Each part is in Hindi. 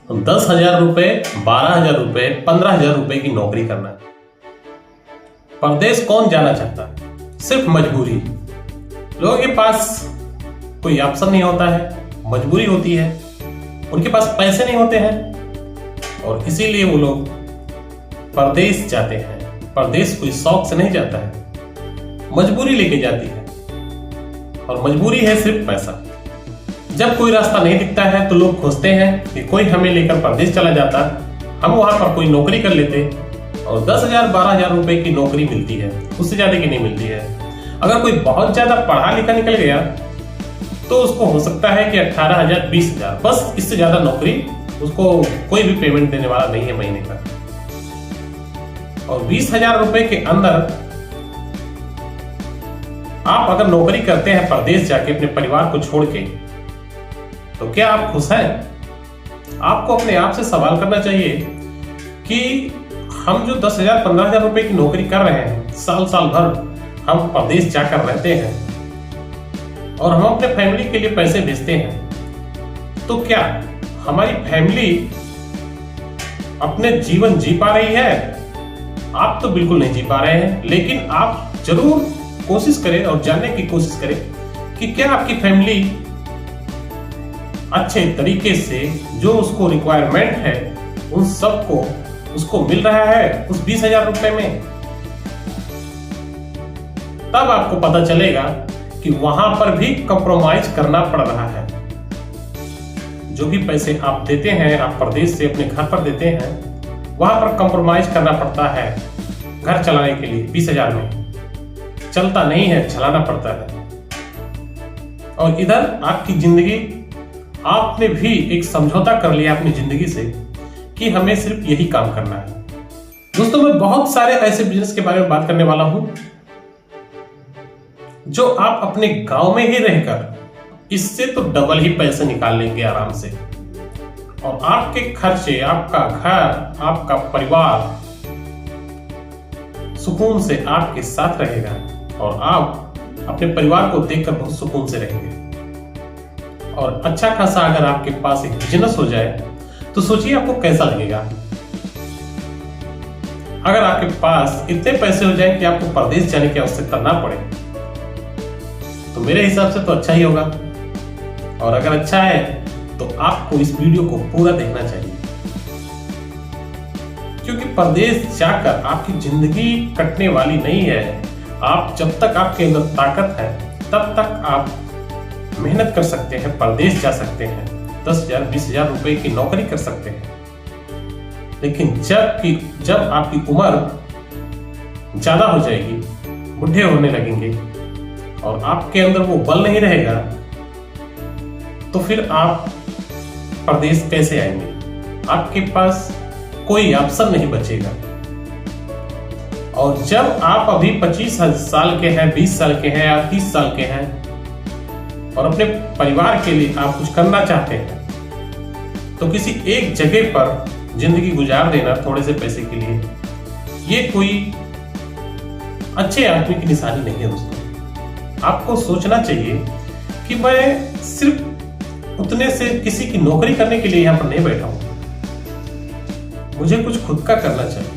10,000 रुपए, 12,000 रुपए, 15,000 रुपए की नौकरी करना है। परदेश कौन जाना चाहता है? सिर्फ मजबूरी। लोगों के पास कोई ऑप्शन नहीं होता है, मजबूरी होती है, उनके पास पैसे नहीं होते हैं और इसीलिए वो लोग परदेश जाते हैं। परदेश कोई शौक से नहीं जाता है, मजबूरी लेके जाती है और मजबूरी है सिर्फ पैसा। जब कोई रास्ता नहीं दिखता है तो लोग खोजते हैं कि कोई हमें लेकर परदेश चला जाता, हम वहां पर कोई नौकरी कर लेते और 10,000 12,000 रुपए की नौकरी मिलती है, उससे ज्यादा की नहीं मिलती है। अगर कोई बहुत ज्यादा पढ़ा लिखा निकल गया तो उसको हो सकता है कि 18,000 20,000, बस इससे ज्यादा नौकरी उसको कोई भी पेमेंट देने वाला नहीं है महीने का। और 20,000 रुपए के अंदर आप अगर नौकरी करते हैं परदेश जाके अपने परिवार को छोड़ के, तो क्या आप खुश हैं? आपको अपने आप से सवाल करना चाहिए कि हम जो 10,000 15,000 रुपए की नौकरी कर रहे हैं, साल साल भर हम परदेश जाकर रहते हैं और हम अपने फैमिली के लिए पैसे भेजते हैं, तो क्या हमारी फैमिली अपने जीवन जी पा रही है? आप तो बिल्कुल नहीं जी पा रहे हैं। लेकिन आप जरूर कोशिश करें और जानने की कोशिश करें कि क्या आपकी फैमिली अच्छे तरीके से जो उसको रिक्वायरमेंट है उन सबको उसको मिल रहा है उस 20,000 रुपए में। तब आपको पता चलेगा कि वहां पर भी कंप्रोमाइज करना पड़ रहा है। जो भी पैसे आप देते हैं, आप परदेश से अपने घर पर देते हैं, वहां पर कंप्रोमाइज करना पड़ता है। घर चलाने के लिए 20,000 में चलता नहीं है, चलाना पड़ता है। और इधर आपकी जिंदगी, आपने भी एक समझौता कर लिया अपनी जिंदगी से कि हमें सिर्फ यही काम करना है। दोस्तों, मैं बहुत सारे ऐसे बिजनेस के बारे में बात करने वाला हूं जो आप अपने गांव में ही रहकर इससे तो डबल ही पैसे निकाल लेंगे आराम से और आपके खर्चे, आपका घर, आपका परिवार सुकून से आपके साथ रहेगा और आप अपने परिवार को देखकर बहुत सुकून से रहेंगे। और अच्छा खासा अगर आपके पास एक बिजनेस हो जाए तो सोचिए आपको कैसा लगेगा। अगर आपके पास इतने पैसे हो जाए कि आपको परदेश जाने की आवश्यकता ना पड़े, तो मेरे हिसाब से तो अच्छा ही होगा। और अगर अच्छा है तो आपको इस वीडियो को पूरा देखना चाहिए, क्योंकि परदेश जाकर आपकी जिंदगी कटने वाली नहीं है। आप जब तक आपके अंदर ताकत है तब तक आप मेहनत कर सकते हैं, परदेश जा सकते हैं, 10,000 20,000 रुपए की नौकरी कर सकते हैं। लेकिन जब आपकी उम्र ज्यादा हो जाएगी, बुढ़े होने लगेंगे और आपके अंदर वो बल नहीं रहेगा, तो फिर आप परदेश कैसे आएंगे? आपके पास कोई ऑप्शन नहीं बचेगा। और जब आप अभी 25 साल के हैं, 20 साल के हैं या 30 साल के हैं और अपने परिवार के लिए आप कुछ करना चाहते हैं, तो किसी एक जगह पर जिंदगी गुजार देना थोड़े से पैसे के लिए, ये कोई अच्छे आदमी की निशानी नहीं है। दोस्तों, आपको सोचना चाहिए कि मैं सिर्फ उतने से किसी की नौकरी करने के लिए यहां पर नहीं बैठा हूं, मुझे कुछ खुद का करना चाहिए।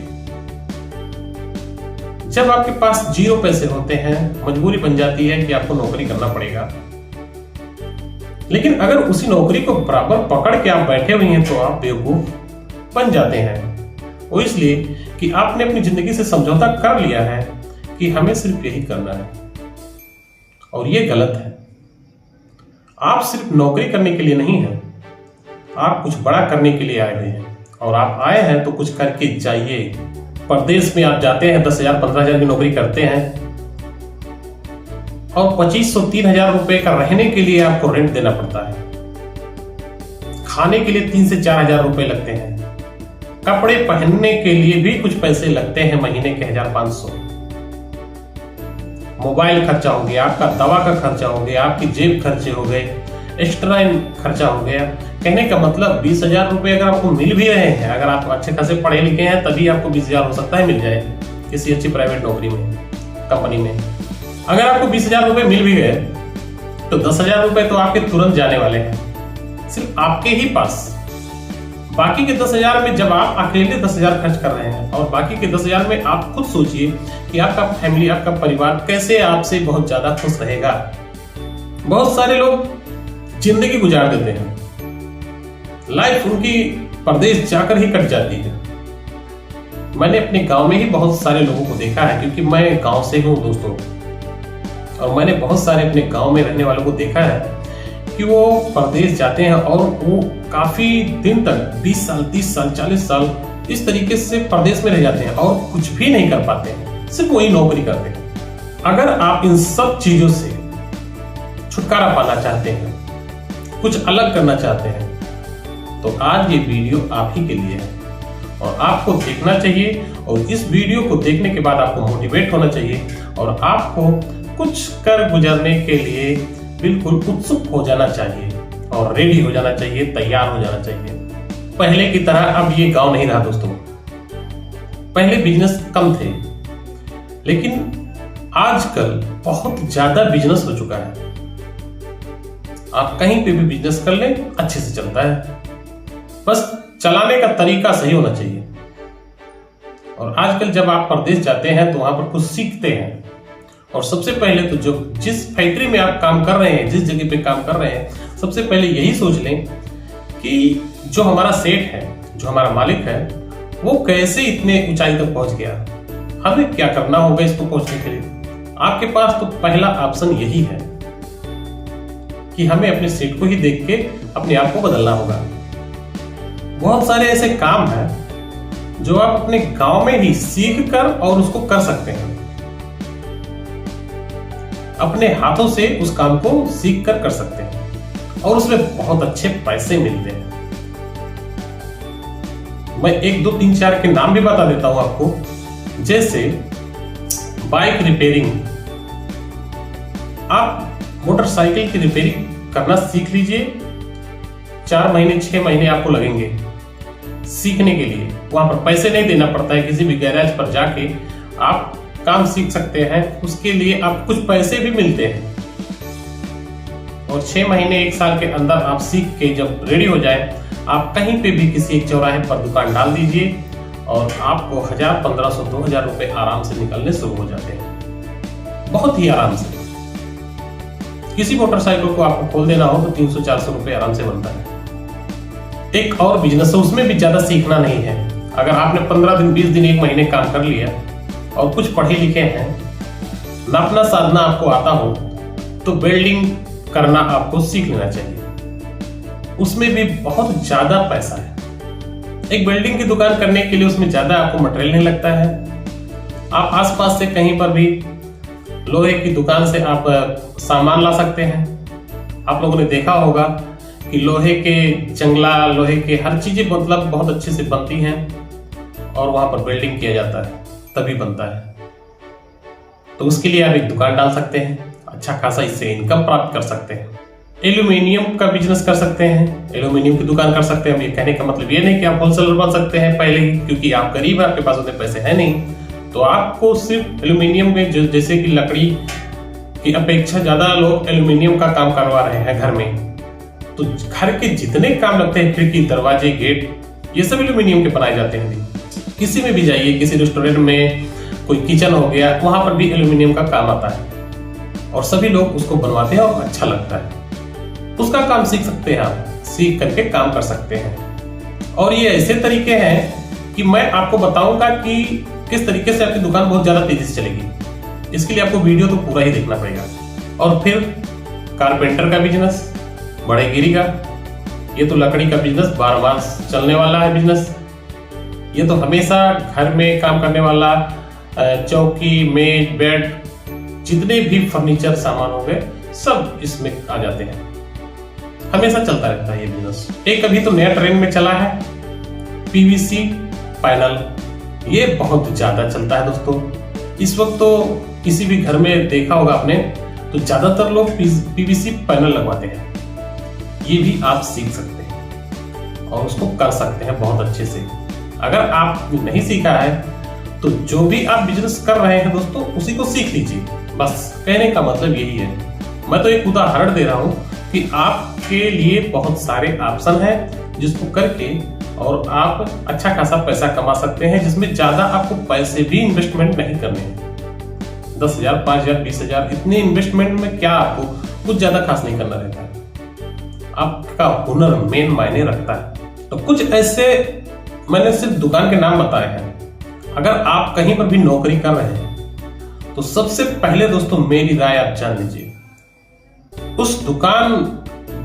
जब आपके पास 0 पैसे होते हैं, मजबूरी बन जाती है कि आपको नौकरी करना पड़ेगा। लेकिन अगर उसी नौकरी को बराबर पकड़ के आप बैठे हुए हैं तो आप बेवकूफ बन जाते हैं। वो इसलिए कि आपने अपनी जिंदगी से समझौता कर लिया है कि हमें सिर्फ यही करना है, और ये गलत है। आप सिर्फ नौकरी करने के लिए नहीं हैं, आप कुछ बड़ा करने के लिए आए हुए हैं। और आप आए हैं तो कुछ करके जाइए। परदेश में आप जाते हैं, 10,000 15,000 की नौकरी करते हैं और 2,500 3,000 रुपए का रहने के लिए आपको रेंट देना पड़ता है। खाने के लिए 3 से 4,000 रुपए लगते हैं। कपड़े पहनने के लिए भी कुछ पैसे लगते हैं, महीने के 1,500। मोबाइल खर्चा हो गया, आपका दवा का खर्चा हो गया, आपकी जेब खर्चे हो गए, एक्स्ट्रा खर्चा हो गया। कहने का मतलब 20,000 रुपए अगर आपको मिल भी रहे हैं, अगर आप अच्छे खासे पढ़े लिखे हैं तभी आपको 20,000 हो सकता है मिल जाए किसी अच्छी प्राइवेट नौकरी में, कंपनी में। अगर आपको 20,000 रुपए मिल भी गए तो 10,000 रुपए तो आपके तुरंत जाने वाले हैं। सिर्फ आपके ही पास बाकी के 10,000 में जब आप अकेले 10,000 खर्च कर रहे हैं और बाकी के 10,000 में आप खुद सोचिए कि आपका फैमिली, आपका परिवार कैसे आपसे बहुत ज्यादा खुश रहेगा। बहुत सारे लोग जिंदगी गुजार देते हैं, लाइफ उनकी परदेश जाकर ही कट जाती है। मैंने अपने गांव में ही बहुत सारे लोगों को देखा है, क्योंकि मैं गांव से हूं दोस्तों, और मैंने बहुत सारे अपने गांव में रहने वालों को देखा है कि वो परदेश जाते हैं और वो काफी दिन तक 20 साल, 30 साल, 40 साल इस तरीके से परदेश में रह जाते हैं और कुछ भी नहीं कर पाते हैं, सिर्फ वही नौकरी करते हैं। अगर आप इन सब चीजों से छुटकारा पाना चाहते हैं, कुछ अलग करना चाहते हैं, तो आज ये वीडियो आप ही के लिए है और आपको देखना चाहिए। और इस वीडियो को देखने के बाद आपको मोटिवेट होना चाहिए और आपको कुछ कर गुजरने के लिए बिल्कुल उत्सुक हो जाना चाहिए और रेडी हो जाना चाहिए, तैयार हो जाना चाहिए। पहले की तरह अब ये गांव नहीं रहा दोस्तों। पहले बिजनेस कम थे, लेकिन आजकल बहुत ज्यादा बिजनेस हो चुका है। आप कहीं पे भी बिजनेस कर लें, अच्छे से चलता है, बस चलाने का तरीका सही होना चाहिए। और आजकल जब आप परदेश जाते हैं तो वहां पर कुछ सीखते हैं, और सबसे पहले तो जो जिस फैक्ट्री में आप काम कर रहे हैं, जिस जगह पे काम कर रहे हैं, सबसे पहले यही सोच लें कि जो हमारा सेठ है, जो हमारा मालिक है, वो कैसे इतने ऊंचाई तक पहुंच गया, हमें क्या करना होगा इसको पहुंचने के लिए। आपके पास तो पहला ऑप्शन यही है कि हमें अपने सेठ को ही देख के अपने आप को बदलना होगा। बहुत सारे ऐसे काम हैं जो आप अपने गांव में ही सीख कर और उसको कर सकते हैं, अपने हाथों से उस काम को सीख कर सकते हैं और उसमें बहुत अच्छे पैसे मिलते हैं। मैं 1, 2, 3, 4 के नाम भी बता देता हूं आपको, जैसे बाइक रिपेयरिंग। आप मोटरसाइकिल की रिपेयरिंग करना सीख लीजिए। 4 महीने 6 महीने आपको लगेंगे सीखने के लिए। वहां पर पैसे नहीं देना पड़ता है, किसी भी गैराज पर जाके आप काम सीख सकते हैं, उसके लिए आप कुछ पैसे भी मिलते हैं। और 6 महीने 1 साल के अंदर आप सीख के जब रेडी हो जाए, आप कहीं पे भी किसी एक चौराहे पर दुकान डाल दीजिए और आपको 1000, 1500, 2000 रुपए आराम से निकलने शुरू हो जाते हैं, बहुत ही आराम से। किसी मोटरसाइकिल को आपको खोल देना हो तो 300, 400 रुपए आराम से बनता है। एक और बिजनेस है, उसमें भी ज्यादा सीखना नहीं है। अगर आपने 15 दिन, 20 दिन, 1 महीने काम कर लिया और कुछ पढ़े लिखे हैं, नापना साधना आपको आता हो, तो वेल्डिंग करना आपको सीख लेना चाहिए। उसमें भी बहुत ज्यादा पैसा है। एक वेल्डिंग की दुकान करने के लिए उसमें ज्यादा आपको मटेरियल नहीं लगता है। आप आसपास से कहीं पर भी लोहे की दुकान से आप सामान ला सकते हैं। आप लोगों ने देखा होगा कि लोहे के जंगला, लोहे के हर चीजें मतलब बहुत अच्छे से बनती हैं और वहां पर वेल्डिंग किया जाता है, तभी बनता है। तो उसके लिए आप एक दुकान डाल सकते हैं, अच्छा खासा इससे इनकम प्राप्त कर सकते हैं। एल्यूमिनियम का बिजनेस कर सकते हैं, एल्यूमिनियम की दुकान कर सकते हैं। अब ये कहने का मतलब ये नहीं कि आप होलसेलर बन सकते हैं पहले ही, क्योंकि आप गरीब हैं, आपके पास उतने पैसे हैं नहीं। तो आपको सिर्फ एल्यूमिनियम में जैसे कि लकड़ी की अपेक्षा ज्यादा लोग एल्यूमिनियम का काम करवा रहे हैं घर में, तो घर के जितने काम लगते हैं, खिड़की, दरवाजे, गेट, ये सब एल्यूमिनियम के बनाए जाते हैं। किसी में भी जाइए, किसी रेस्टोरेंट में कोई किचन हो गया, वहां पर भी एल्यूमिनियम का काम आता है और सभी लोग उसको बनवाते हैं और अच्छा लगता है। उसका काम सीख सकते हैं, आप सीख करके काम कर सकते हैं। और ये ऐसे तरीके हैं कि मैं आपको बताऊंगा कि किस तरीके से आपकी दुकान बहुत ज्यादा तेजी से चलेगी। इसके लिए आपको वीडियो तो पूरा ही देखना पड़ेगा। और फिर कारपेंटर का बिजनेस, बढ़ईगिरी का, ये तो लकड़ी का बिजनेस 12 मास चलने वाला है बिजनेस। ये तो हमेशा घर में काम करने वाला, चौकी, मेज, बेड, जितने भी फर्नीचर सामान हो गए, सब इसमें आ जाते हैं। हमेशा चलता रहता है ये बिजनेस। एक अभी तो नया ट्रेंड में चला है पीवीसी पैनल, ये बहुत ज्यादा चलता है दोस्तों। इस वक्त तो किसी भी घर में देखा होगा आपने, तो ज्यादातर लोग पीवीसी पैनल लगवाते हैं। ये भी आप सीख सकते हैं और उसको कर सकते हैं बहुत अच्छे से। अगर आप नहीं सीखा है तो जो भी आप बिजनेस कर रहे हैं दोस्तों, उसी को सीख लीजिए। बस कहने का मतलब यही है। मैं तो एक उदाहरण दे रहा हूं कि आपके लिए बहुत सारे ऑप्शन हैं जिसको करके और आप अच्छा खासा पैसा कमा सकते हैं, जिसमें ज्यादा आपको पैसे भी इन्वेस्टमेंट नहीं करने हैं। 10,000, 5,000, 20,000 इतने इन्वेस्टमेंट में क्या आपको कुछ ज्यादा खास नहीं करना रहता है। आपका हुनर मेन मायने रखता है। तो कुछ ऐसे मैंने सिर्फ दुकान के नाम बताए हैं। अगर आप कहीं पर भी नौकरी कर रहे हैं तो सबसे पहले दोस्तों मेरी राय आप जान लीजिए, उस दुकान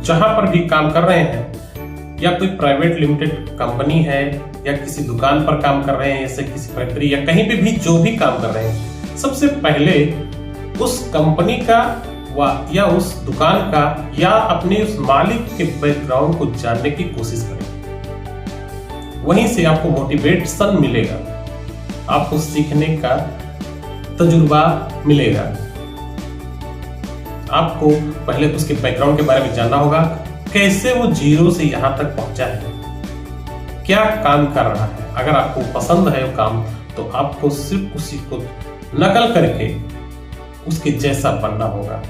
जहां पर भी काम कर रहे हैं, या कोई प्राइवेट लिमिटेड कंपनी है, या किसी दुकान पर काम कर रहे हैं, जैसे किसी फैक्ट्री या कहीं पे भी जो भी काम कर रहे हैं, सबसे पहले उस कंपनी का या उस दुकान का या अपने उस मालिक के बैकग्राउंड को जानने की कोशिश करें। वहीं से आपको मोटिवेशन मिलेगा, आपको सीखने का तजुर्बा मिलेगा। आपको पहले उसके बैकग्राउंड के बारे में जानना होगा, कैसे वो जीरो से यहां तक पहुंचा है, क्या काम कर रहा है। अगर आपको पसंद है वो काम, तो आपको सिर्फ उसी को नकल करके उसके जैसा बनना होगा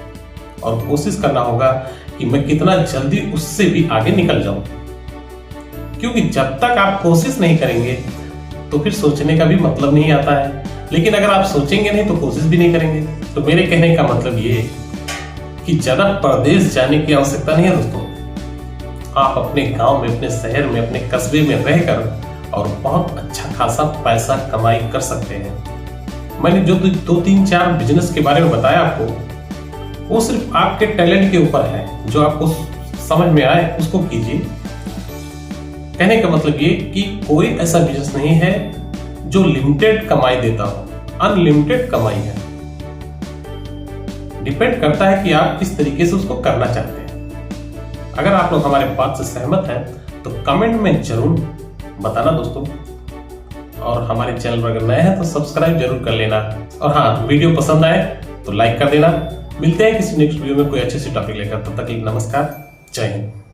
और कोशिश करना होगा कि मैं कितना जल्दी उससे भी आगे निकल जाऊं। क्योंकि जब तक आप कोशिश नहीं करेंगे तो फिर सोचने का भी मतलब नहीं आता है। लेकिन अगर आप सोचेंगे नहीं तो कोशिश भी नहीं करेंगे। तो मेरे कहने का मतलब ये कि ज्यादा परदेश जाने की आवश्यकता नहीं है दोस्तों। आप अपने गांव में, अपने शहर में, अपने कस्बे में रहकर और बहुत अच्छा खासा पैसा कमाई कर सकते हैं। मैंने जो 2-3-4 बिजनेस के बारे में बताया आपको, वो सिर्फ आपके टैलेंट के ऊपर है। जो आपको समझ में आए उसको कीजिए। कहने का मतलब ये कि कोई ऐसा बिजनेस नहीं है जो लिमिटेड कमाई देता हो, अनलिमिटेड कमाई है। डिपेंड करता है कि आप किस तरीके से उसको करना चाहते हैं। अगर आप लोग हमारे बात से सहमत हैं तो कमेंट में जरूर बताना दोस्तों। और हमारे चैनल पर अगर नए हैं तो सब्सक्राइब जरूर कर लेना। और हाँ, वीडियो पसंद आए तो लाइक कर देना। मिलते हैं किसी नेक्स्ट वीडियो में कोई अच्छे से टॉपिक लेकर। तब तक के लिए नमस्कार, जय हिंद।